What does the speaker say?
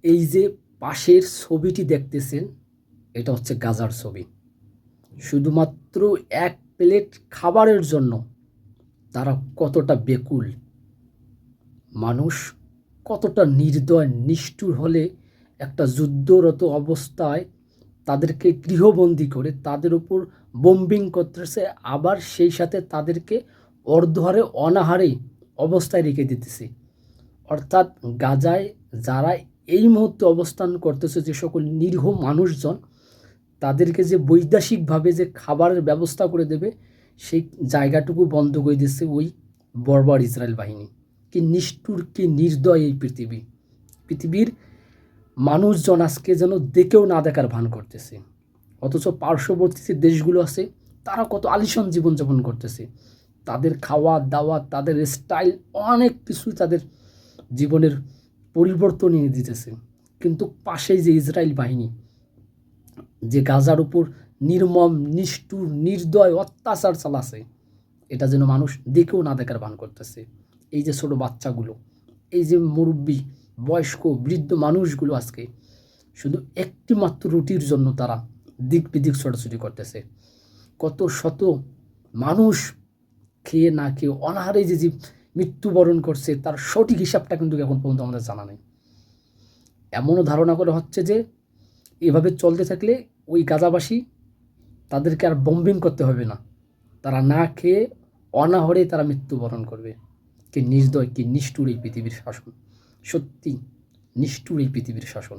এই যে পাশের ছবিটি দেখতেছেন, এটা হচ্ছে গাজার ছবি। শুধুমাত্র এক প্লেট খাবারের জন্য তারা কতটা বেকুল, মানুষ কতটা নির্দয় নিষ্ঠুর হলে একটা যুদ্ধরত অবস্থায় তাদেরকে গৃহবন্দী করে তাদের উপর বোম্বিং করতেছে, আবার সেই সাথে তাদেরকে অর্ধহারে অনাহারে অবস্থায় রেখে দিতেছে। অর্থাৎ গাজায় যারা এই মুহূর্তে অবস্থান করতেছে, যে সকল নিরীহ মানুষজন, তাদেরকে যে বৈদেশিকভাবে যে খাবারের ব্যবস্থা করে দেবে, সেই জায়গাটুকু বন্ধ করে দিচ্ছে ওই বর্বর ইসরায়েল বাহিনী। কি নিষ্ঠুর, কি নির্দয় এই পৃথিবী! পৃথিবীর মানুষজন আজকে যেন দেখেও না দেখার ভান করতেছে, অথচ পার্শ্ববর্তী যে দেশগুলো আছে তারা কত আলিশান জীবনযাপন করতেছে। তাদের খাওয়া দাওয়া, তাদের স্টাইল, অনেক কিছুই তাদের জীবনের পরিবর্তন এনে দিতেছে। কিন্তু পাশেই যে ইসরায়েল বাহিনী, যে গাজার উপর নির্মম নিষ্ঠুর নির্দয় অত্যাচার চালাছে, এটা যেন মানুষ দেখেও না দেখার ভান করতেছে। এই যে ছোট বাচ্চাগুলো, এই যে মুরব্বী, বয়স্ক, বৃদ্ধ মানুষগুলো আজকে শুধু একটি মাত্র রুটির জন্য তারা দিক বিদিক ছোটাছুটি করতেছে। কত শত মানুষ খেয়ে না খেয়ে অনাহারে যে মৃত্যুবরণ করছে, তার সঠিক হিসাবটা কিন্তু এখন পর্যন্ত আমাদের জানা নেই। এমনও ধারণা করা হচ্ছে যে এভাবে চলতে থাকলে ওই গাজাবাসী, তাদেরকে আর বম্বিং করতে হবে না, তারা না খেয়ে অনাহারে তারা মৃত্যুবরণ করবে। কি নির্দয়, কি নিষ্ঠুর এই পৃথিবীর শাসন! সত্যি নিষ্ঠুর এই পৃথিবীর শাসন।